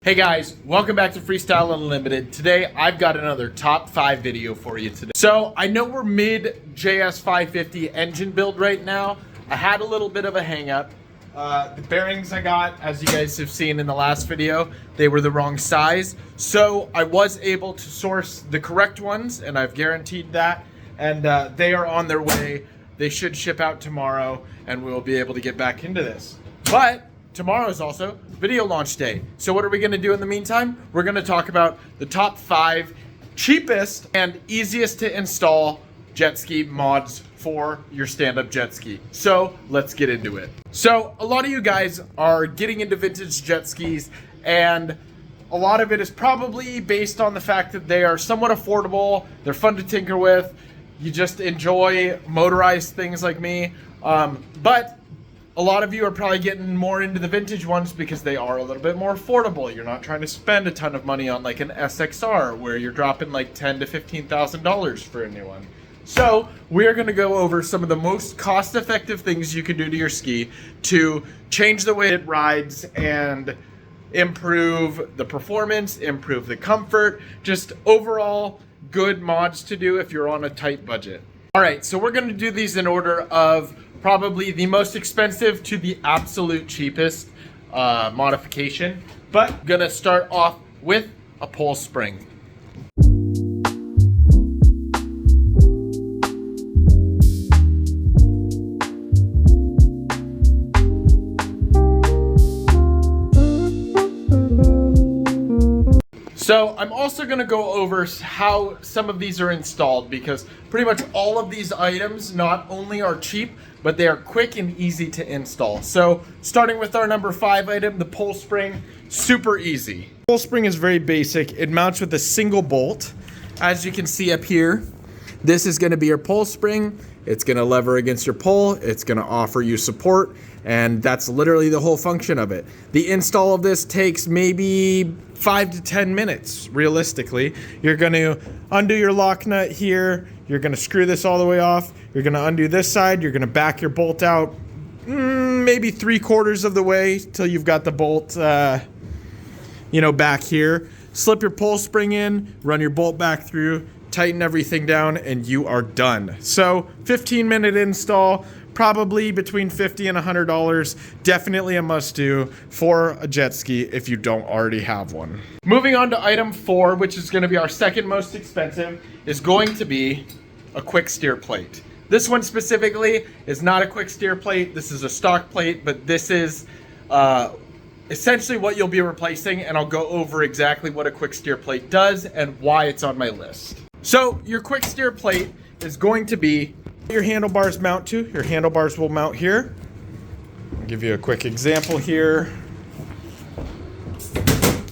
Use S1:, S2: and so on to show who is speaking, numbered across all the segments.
S1: Hey guys, welcome back to Freestyle Unlimited. Today I've got another top 5 video for you today. So I know we're mid JS 550 engine build right now. I had a little bit of a hang up. The bearings I got, as you guys have seen in the last video, they were the wrong size. So I was able to source the correct ones, and I've guaranteed that. And they are on their way. They should ship out tomorrow, and we'll be able to get back into this. But tomorrow is also video launch day. So what are we gonna do in the meantime? We're gonna talk about the top 5 cheapest and easiest to install jet ski mods for your stand-up jet ski. So let's get into it. So a lot of you guys are getting into vintage jet skis, and a lot of it is probably based on the fact that they are somewhat affordable, they're fun to tinker with, you just enjoy motorized things like me, but a lot of you are probably getting more into the vintage ones because they are a little bit more affordable. You're not trying to spend a ton of money on like an SXR where you're dropping like $10,000 to $15,000 for a new one. So we're gonna go over some of the most cost-effective things you can do to your ski to change the way it rides and improve the performance, improve the comfort, just overall good mods to do if you're on a tight budget. All right, so we're gonna do these in order of probably the most expensive to the absolute cheapest modification, but I'm gonna start off with a pull spring. So I'm also gonna go over how some of these are installed, because pretty much all of these items not only are cheap, but they are quick and easy to install. So starting with our number 5 item, the pull spring, super easy. Pull spring is very basic. It mounts with a single bolt. As you can see up here, this is gonna be your pull spring. It's gonna lever against your pole. It's gonna offer you support, and that's literally the whole function of it. The install of this takes maybe 5 to 10 minutes, realistically. You're gonna undo your lock nut here. You're gonna screw this all the way off. You're gonna undo this side. You're gonna back your bolt out maybe 3/4 of the way till you've got the bolt, back here. Slip your pull spring in, run your bolt back through, tighten everything down, and you are done. So 15-minute install, probably between $50 and $100. Definitely a must-do for a jet ski if you don't already have one. Moving on to item 4, which is going to be our second most expensive, is going to be a quick steer plate. This one specifically is not a quick steer plate. This is a stock plate, but this is essentially what you'll be replacing, and I'll go over exactly what a quick steer plate does and why it's on my list. So your quick steer plate is going to be your handlebars mount to. Your handlebars will mount here. I'll give you a quick example here.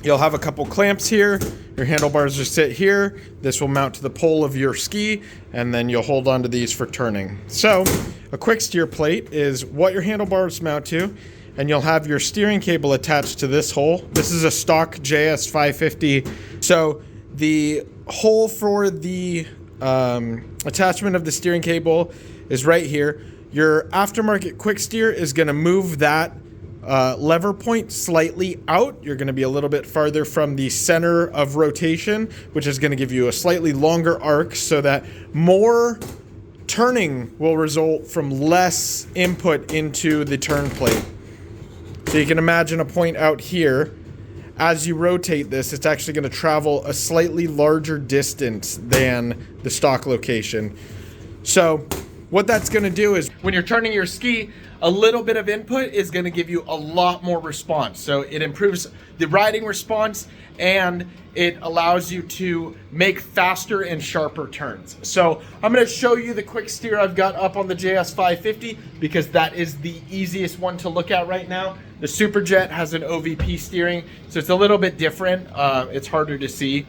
S1: You'll have a couple clamps here. Your handlebars just sit here. This will mount to the pole of your ski, and then you'll hold on to these for turning. So a quick steer plate is what your handlebars mount to, and you'll have your steering cable attached to this hole. This is a stock JS 550. So the hole for the attachment of the steering cable is right here. Your aftermarket quick steer is going to move that lever point slightly out. You're going to be a little bit farther from the center of rotation, which is going to give you a slightly longer arc so that more turning will result from less input into the turn plate. So you can imagine a point out here. As you rotate this, it's actually going to travel a slightly larger distance than the stock location. So what that's going to do is when you're turning your ski, a little bit of input is going to give you a lot more response. So it improves the riding response, and it allows you to make faster and sharper turns. So I'm going to show you the quick steer I've got up on the JS 550 because that is the easiest one to look at right now. The Superjet has an OVP steering, so it's a little bit different. It's harder to see,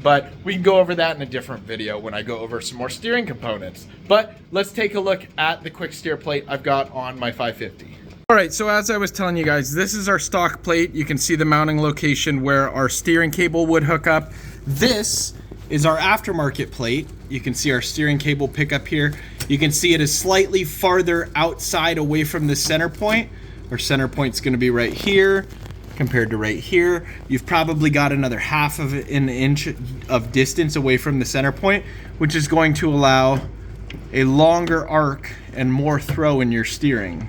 S1: but we can go over that in a different video when I go over some more steering components. But let's take a look at the quick steer plate I've got on my 550. All right, so as I was telling you guys, this is our stock plate. You can see the mounting location where our steering cable would hook up. This is our aftermarket plate. You can see our steering cable pickup here. You can see it is slightly farther outside away from the center point. Our center point's gonna be right here. compared to right here. You've probably got another half of an inch of distance away from the center point, which is going to allow a longer arc and more throw in your steering.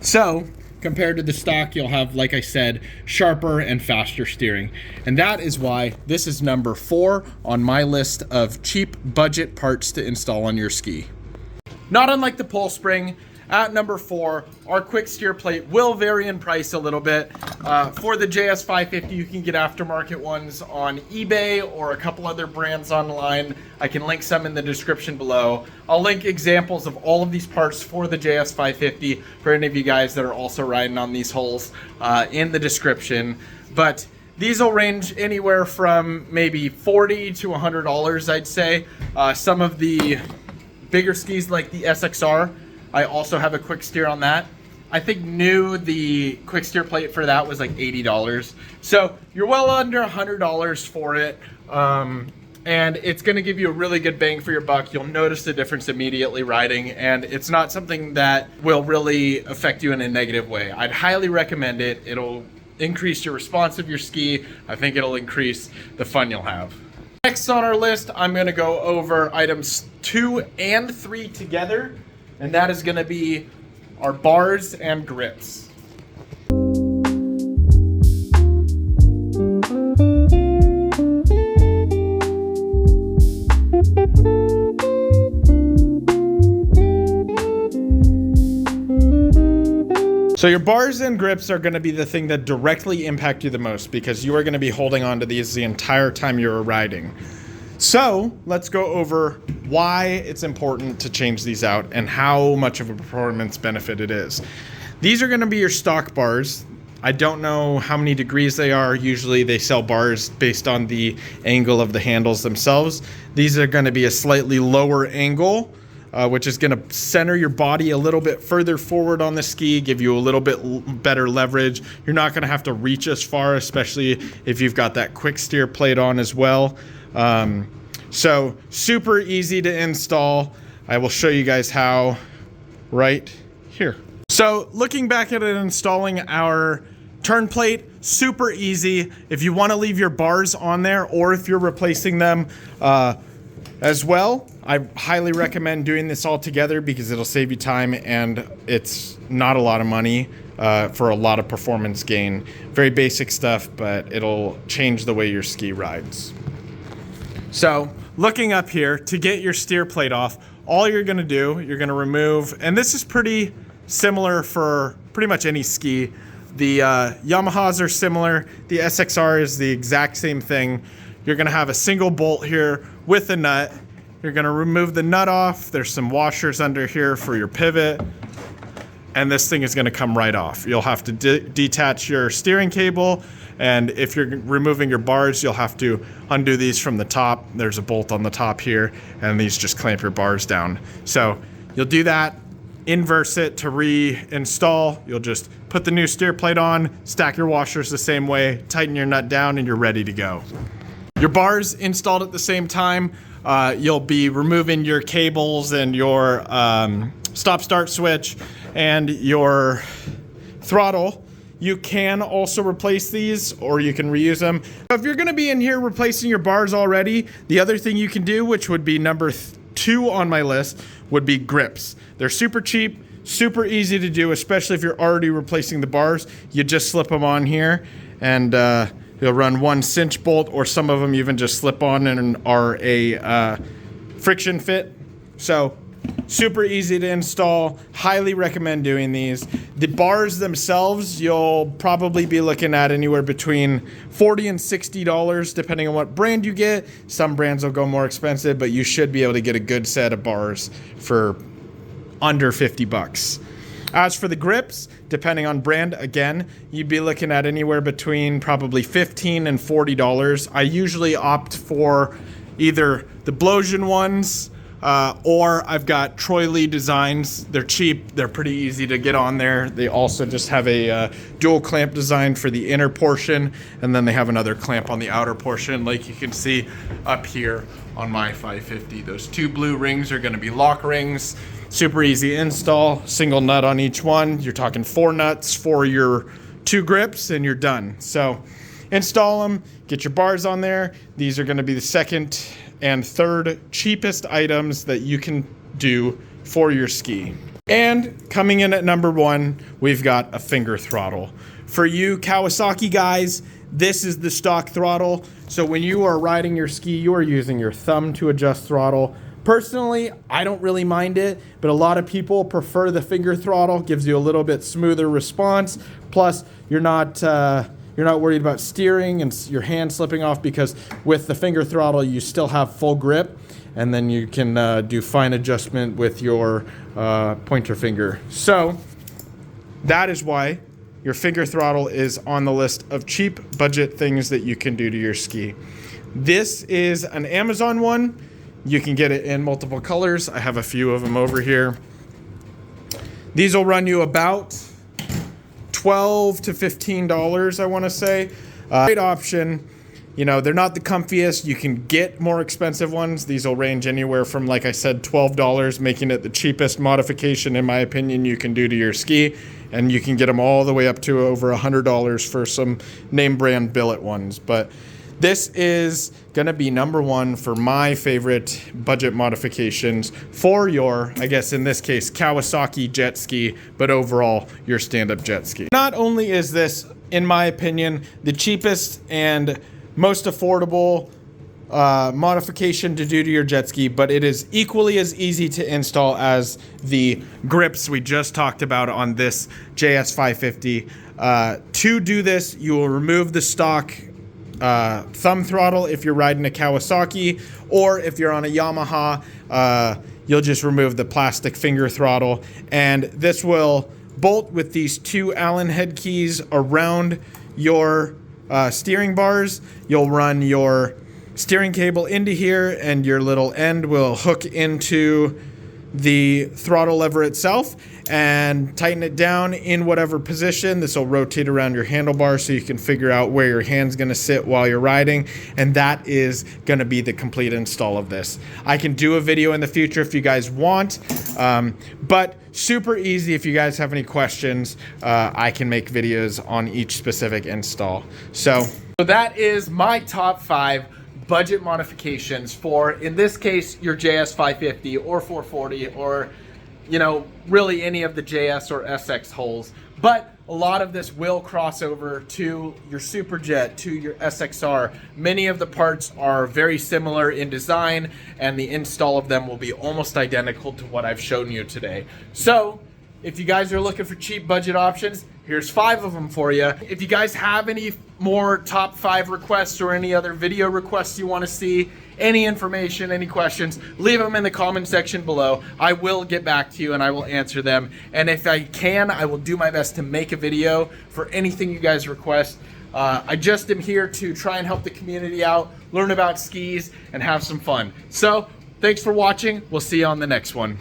S1: So compared to the stock, you'll have, like I said, sharper and faster steering. And that is why this is number 4 on my list of cheap budget parts to install on your ski. Not unlike the pull spring, at number 4, our quick steer plate will vary in price a little bit. For the JS550, you can get aftermarket ones on eBay or a couple other brands online. I can link some in the description below. I'll link examples of all of these parts for the JS550 for any of you guys that are also riding on these holes in the description. But these will range anywhere from maybe $40 to $100, I'd say. Some of the bigger skis like the SXR, I also have a quick steer on that. I think new, the quick steer plate for that was like $80. So you're well under $100 for it. And it's gonna give you a really good bang for your buck. You'll notice the difference immediately riding, and it's not something that will really affect you in a negative way. I'd highly recommend it. It'll increase your response of your ski. I think it'll increase the fun you'll have. Next on our list, I'm gonna go over items 2 and 3 together. And that is going to be our bars and grips. So your bars and grips are going to be the thing that directly impact you the most, because you are going to be holding on to these the entire time you're riding. So let's go over why it's important to change these out and how much of a performance benefit it is. These are going to be your stock bars. I don't know how many degrees they are. Usually they sell bars based on the angle of the handles themselves. These are going to be a slightly lower angle, which is going to center your body a little bit further forward on the ski, give you a little bit better leverage. You're not going to have to reach as far, especially if you've got that quick steer plate on as well. So super easy to install. I will show you guys how right here. So looking back at it, installing our turn plate, super easy. If you want to leave your bars on there, or if you're replacing them as well, I highly recommend doing this all together because it'll save you time and it's not a lot of money for a lot of performance gain. Very basic stuff, but it'll change the way your ski rides. So looking up here, to get your steer plate off, all you're gonna do, you're gonna remove, and this is pretty similar for pretty much any ski. The Yamahas are similar. The SXR is the exact same thing. You're gonna have a single bolt here with a nut. You're gonna remove the nut off. There's some washers under here for your pivot, and this thing is gonna come right off. You'll have to detach your steering cable, and if you're removing your bars, you'll have to undo these from the top. There's a bolt on the top here, and these just clamp your bars down. So you'll do that, inverse it to reinstall. You'll just put the new steer plate on, stack your washers the same way, tighten your nut down, and you're ready to go. Your bars installed at the same time. You'll be removing your cables and your stop-start switch and your throttle. You can also replace these, or you can reuse them. If you're gonna be in here replacing your bars already, the other thing you can do, which would be number 2 on my list, would be grips. They're super cheap, super easy to do, especially if you're already replacing the bars. You just slip them on here, and you'll run one cinch bolt, or some of them even just slip on and are a friction fit. So super easy to install. Highly recommend doing these. The bars themselves, you'll probably be looking at anywhere between $40 and $60, depending on what brand you get. Some brands will go more expensive, but you should be able to get a good set of bars for under 50 bucks. As for the grips, depending on brand, again, you'd be looking at anywhere between probably $15 and $40. I usually opt for either the Blosian ones, or I've got Troy Lee designs. They're cheap, they're pretty easy to get on there. They also just have a dual clamp design for the inner portion, and then they have another clamp on the outer portion, like you can see up here on my 550. Those 2 blue rings are gonna be lock rings. Super easy install, single nut on each one. You're talking 4 nuts for your 2 grips and you're done. So install them, get your bars on there. These are gonna be the second and third cheapest items that you can do for your ski. And coming in at number 1, we've got a finger throttle. For you Kawasaki guys, this is the stock throttle. So when you are riding your ski, you are using your thumb to adjust throttle. Personally, I don't really mind it, but a lot of people prefer the finger throttle. Gives you a little bit smoother response. Plus, you're not worried about steering and your hand slipping off, because with the finger throttle, you still have full grip, and then you can do fine adjustment with your pointer finger. So that is why your finger throttle is on the list of cheap budget things that you can do to your ski. This is an Amazon one. You can get it in multiple colors. I have a few of them over here. These will run you about $12 to $15, I want to say. Great option. You know, they're not the comfiest. You can get more expensive ones. These will range anywhere from, like I said, $12, making it the cheapest modification, in my opinion, you can do to your ski. And you can get them all the way up to over $100 for some name brand billet ones. But this is gonna be number 1 for my favorite budget modifications for your, I guess in this case, Kawasaki jet ski, but overall your stand-up jet ski. Not only is this, in my opinion, the cheapest and most affordable modification to do to your jet ski, but it is equally as easy to install as the grips we just talked about on this JS550. To do this, you will remove the stock thumb throttle if you're riding a Kawasaki, or if you're on a Yamaha, you'll just remove the plastic finger throttle, and this will bolt with these 2 Allen head keys around your steering bars. You'll run your steering cable into here, and your little end will hook into the throttle lever itself and tighten it down in whatever position. This will rotate around your handlebar so you can figure out where your hand's gonna sit while you're riding, and that is gonna be the complete install of this. I can do a video in the future if you guys want, but super easy. If you guys have any questions, I can make videos on each specific install. So that is my top 5 budget modifications for, in this case, your JS550 or 440, or, you know, really any of the JS or SX hulls. But a lot of this will cross over to your Superjet, to your SXR. Many of the parts are very similar in design, and the install of them will be almost identical to what I've shown you today. So if you guys are looking for cheap budget options, here's 5 of them for you. If you guys have any more top 5 requests or any other video requests you want to see, any information, any questions, leave them in the comment section below. I will get back to you and I will answer them. And if I can, I will do my best to make a video for anything you guys request. I just am here to try and help the community out, learn about skis, and have some fun. So thanks for watching. We'll see you on the next one.